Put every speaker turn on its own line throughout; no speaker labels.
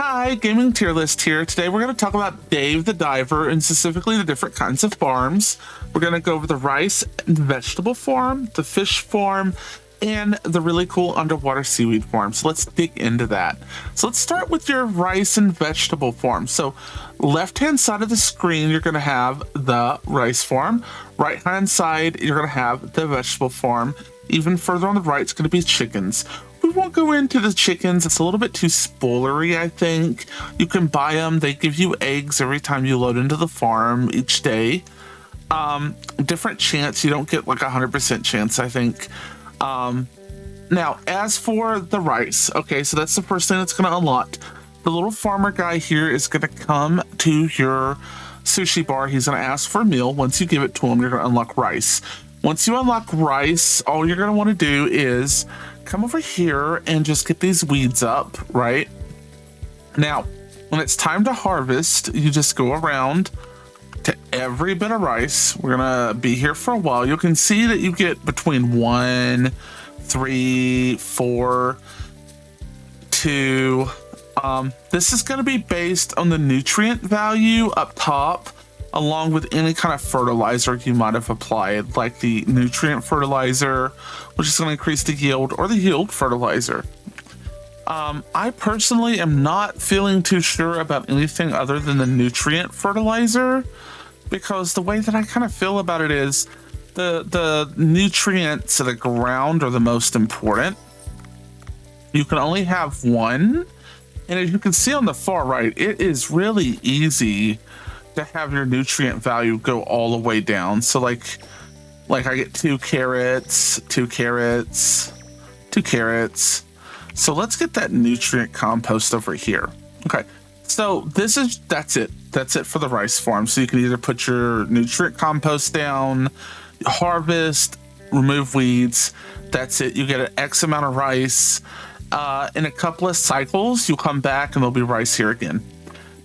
Hi, Gaming Tier List here. Today we're going to talk about Dave the Diver and specifically the different kinds of farms. We're going to go over the rice and vegetable farm, the fish farm, and the really cool underwater seaweed farm. So let's dig into that. So let's start with your rice and vegetable farm. So left-hand side of the screen, you're going to have the rice farm. Right-hand side, you're going to have the vegetable farm. Even further on the right, it's going to be chickens. We won't go into the chickens. It's a little bit too spoilery, I think. You can buy them. They give you eggs every time you load into the farm each day. Different chance. You don't get like 100% chance, I think. Now, as for the rice, okay, so that's the first thing that's going to unlock. The little farmer guy here is going to come to your sushi bar. He's going to ask for a meal. Once you give it to him, you're going to unlock rice. Once you unlock rice, all you're going to want to do is come over here and just get these weeds up, right? Now, when it's time to harvest, you just go around to every bit of rice. We're going to be here for a while. You can see that you get between 1, 3, 4, 2. This is going to be based on the nutrient value up top, along with any kind of fertilizer you might have applied, like the nutrient fertilizer, which is going to increase the yield, or the yield fertilizer. I personally am not feeling too sure about anything other than the nutrient fertilizer, because the way that I kind of feel about it is the nutrients of the ground are the most important. You can only have one, and as you can see on the far right, it is really easy to have your nutrient value go all the way down. So like I get 2 carrots, 2 carrots, 2 carrots. So let's get that nutrient compost over here. Okay, so that's it for the rice farm. So you can either put your nutrient compost down, harvest, remove weeds. That's it. You get an X amount of rice. In a couple of cycles, you'll come back and there'll be rice here again.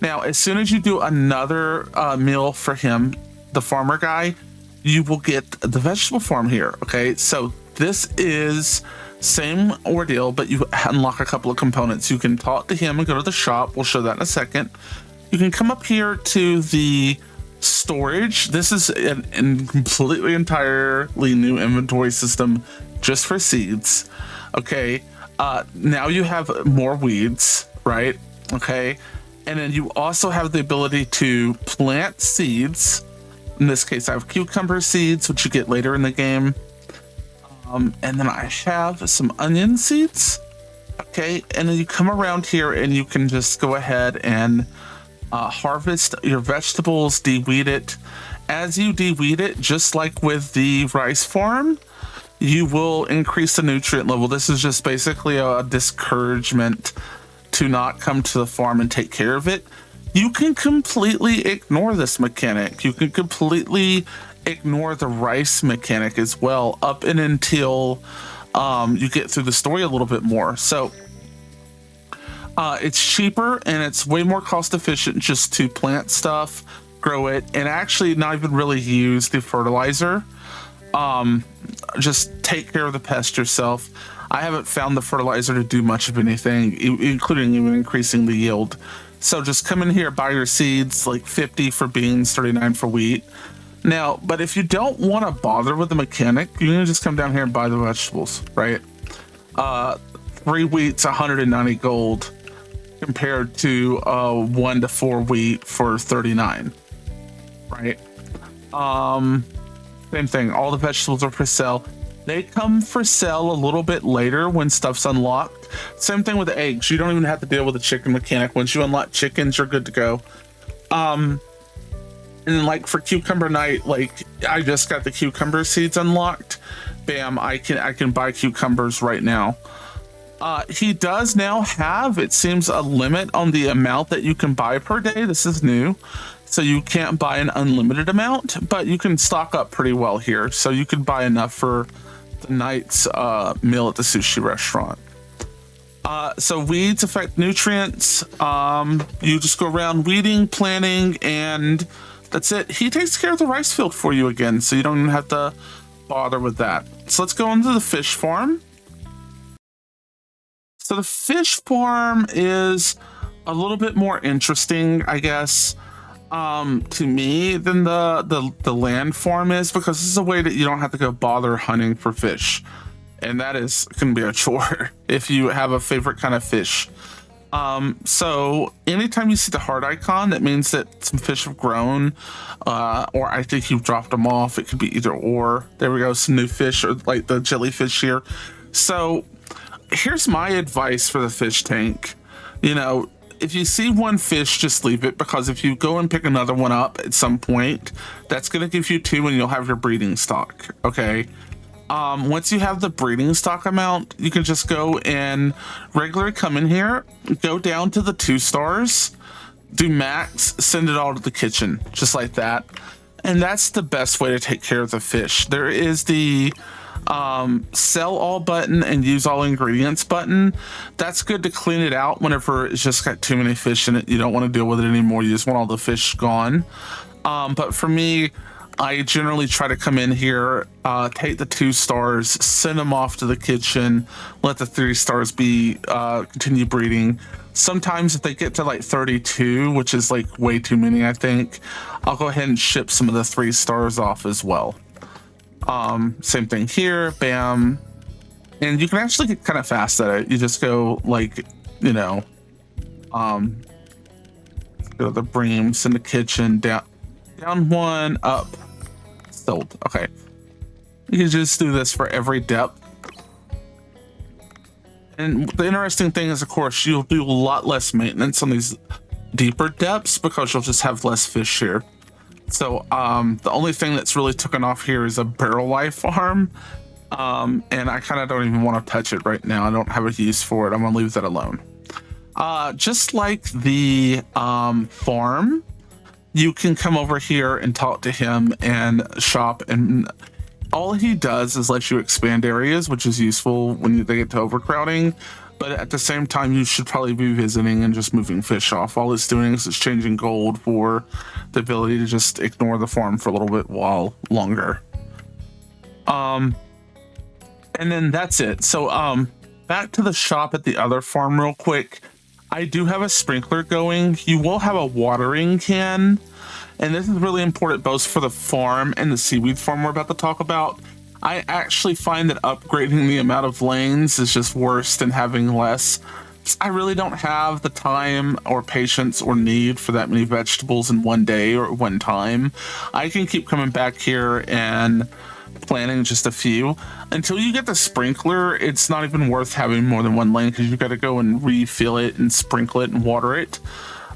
Now, as soon as you do another meal for him, the farmer guy, you will get the vegetable farm here, okay? So this is same ordeal, but you unlock a couple of components. You can talk to him and go to the shop. We'll show that in a second. You can come up here to the storage. This is a completely entirely new inventory system just for seeds, okay? Now you have more weeds, right? Okay. And then you also have the ability to plant seeds. In this case, I have cucumber seeds, which you get later in the game. And then I have some onion seeds. Okay. And then you come around here and you can just go ahead and harvest your vegetables, de-weed it. As you de-weed it, just like with the rice farm, you will increase the nutrient level. This is just basically a discouragement to not come to the farm and take care of it. You can completely ignore this mechanic. You can completely ignore the rice mechanic as well, up and until you get through the story a little bit more. So it's cheaper and it's way more cost efficient just to plant stuff, grow it, and actually not even really use the fertilizer. Just take care of the pest yourself. I haven't found the fertilizer to do much of anything, including even increasing the yield. So just come in here, buy your seeds, like 50 for beans, 39 for wheat. Now, but if you don't want to bother with the mechanic, you can just come down here and buy the vegetables, right? 3 wheat's 190 gold compared to 1 to 4 wheat for 39, right? Same thing, all the vegetables are for sale. They come for sale a little bit later when stuff's unlocked. Same thing with the eggs. You don't even have to deal with the chicken mechanic. Once you unlock chickens, you're good to go. And then like for cucumber night, like I just got the cucumber seeds unlocked. Bam, I can buy cucumbers right now. He does now have, it seems, a limit on the amount that you can buy per day. This is new. So you can't buy an unlimited amount, but you can stock up pretty well here. So you can buy enough for the night's meal at the sushi restaurant. So weeds affect nutrients. You just go around weeding, planting, and that's it. He takes care of the rice field for you again, so you don't even have to bother with that. So let's go into the fish farm. So the fish farm is a little bit more interesting, I guess, to me than the land form is, because this is a way that you don't have to go bother hunting for fish, and that is can be a chore if you have a favorite kind of fish. So anytime you see the heart icon, that means that some fish have grown, or I think you've dropped them off. It could be either or. There we go, some new fish, or like the jellyfish here. So here's my advice for the fish tank. You know, if you see one fish, just leave it, because if you go and pick another one up at some point, that's going to give you two and you'll have your breeding stock. Okay. Once you have the breeding stock amount, you can just go and regularly come in here, go down to the 2 stars, do max, send it all to the kitchen, just like that. And that's the best way to take care of the fish. There is the sell all button and use all ingredients button. That's good to clean it out whenever it's just got too many fish in it. You don't want to deal with it anymore. You just want all the fish gone. But for me, I generally try to come in here, take the 2 stars, send them off to the kitchen, let the 3 stars be continue breeding. Sometimes if they get to like 32, which is like way too many, I think, I'll go ahead and ship some of the 3 stars off as well. Same thing here, bam. And you can actually get kind of fast at it. You just go like, you know, go to the breams in the kitchen, down 1, up, sold. Okay. You can just do this for every depth. And the interesting thing is, of course, you'll do a lot less maintenance on these deeper depths because you'll just have less fish here. So the only thing that's really taken off here is a barrel life farm. And I kind of don't even want to touch it right now. I don't have a use for it. I'm going to leave that alone. Just like the farm, you can come over here and talk to him and shop, and all he does is let you expand areas, which is useful when they get to overcrowding. But at the same time, you should probably be visiting and just moving fish off. All it's doing is it's changing gold for the ability to just ignore the farm for a little bit while longer. And then that's it. So back to the shop at the other farm real quick. I do have a sprinkler going. You will have a watering can, and this is really important both for the farm and the seaweed farm we're about to talk about. I actually find that upgrading the amount of lanes is just worse than having less. I really don't have the time or patience or need for that many vegetables in one day or one time. I can keep coming back here and planting just a few. Until you get the sprinkler, it's not even worth having more than one lane, because you've got to go and refill it and sprinkle it and water it.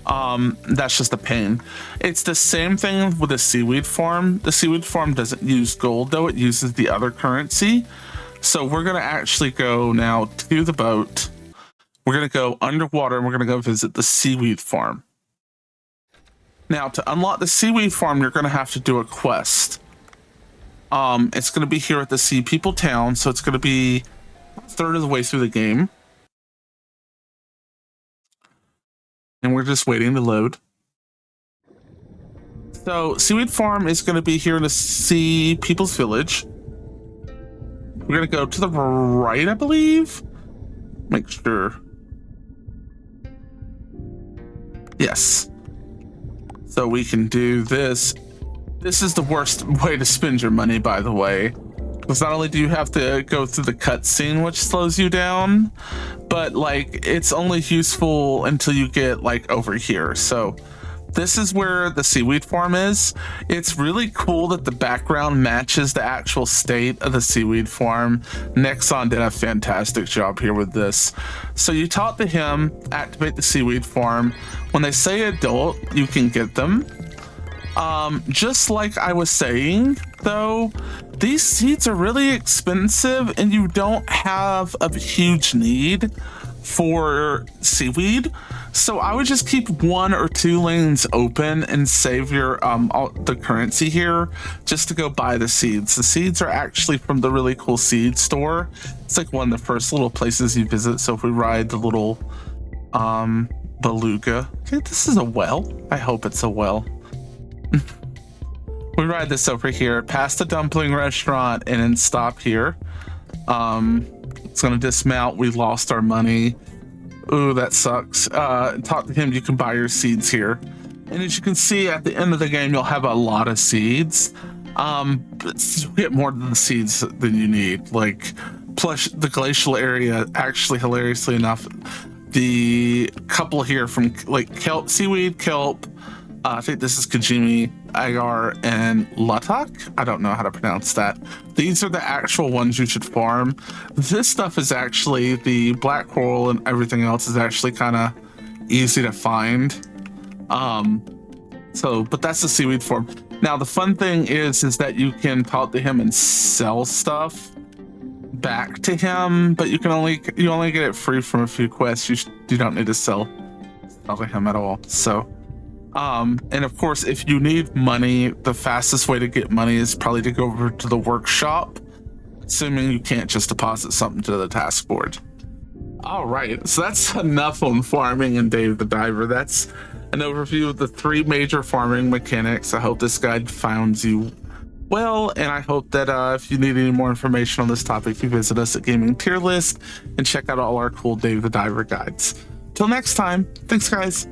That's just a pain. It's the same thing with the seaweed farm. The seaweed farm doesn't use gold, though. It uses the other currency. So we're going to actually go now to the boat. We're going to go underwater and we're going to go visit the seaweed farm. Now, to unlock the seaweed farm, you're going to have to do a quest. It's going to be here at the Sea People Town, so it's going to be a third of the way through the game. And we're just waiting to load. So, Seaweed Farm is going to be here in the Sea People's Village. We're going to go to the right, I believe. Make sure. Yes. So we can do this. This is the worst way to spend your money, by the way. Because not only do you have to go through the cutscene, which slows you down, but like it's only useful until you get like over here. So this is where the seaweed farm is. It's really cool that the background matches the actual state of the seaweed farm. Nexon did a fantastic job here with this. So you talk to him, activate the seaweed farm. When they say adult, you can get them. Just like I was saying, though, these seeds are really expensive and you don't have a huge need for seaweed. So I would just keep 1 or 2 lanes open and save your the currency here just to go buy the seeds. The seeds are actually from the really cool seed store. It's like one of the first little places you visit. So if we ride the little beluga, okay, this is a well. I hope it's a well. We ride this over here past the dumpling restaurant and then stop here. It's gonna dismount. We lost our money. Ooh, that sucks. Talk to him. You can buy your seeds here. And as you can see, at the end of the game, you'll have a lot of seeds. But you get more than the seeds than you need. Like, plus the glacial area, actually, hilariously enough, the couple here from like kelp, seaweed, kelp, I think this is Kajimi, Agar, and Lutuk. I don't know how to pronounce that. These are the actual ones you should farm. This stuff is actually, the black coral and everything else is actually kind of easy to find. But that's the seaweed form. Now the fun thing is that you can talk to him and sell stuff back to him, but you only get it free from a few quests. You don't need to sell to him at all. So and of course, if you need money, the fastest way to get money is probably to go over to the workshop, assuming you can't just deposit something to the task board. All right, so that's enough on farming and Dave the Diver. That's an overview of the 3 major farming mechanics. I hope this guide found you well, and I hope that if you need any more information on this topic, you visit us at Gaming Tier List and check out all our cool Dave the Diver guides. Till next time, thanks guys.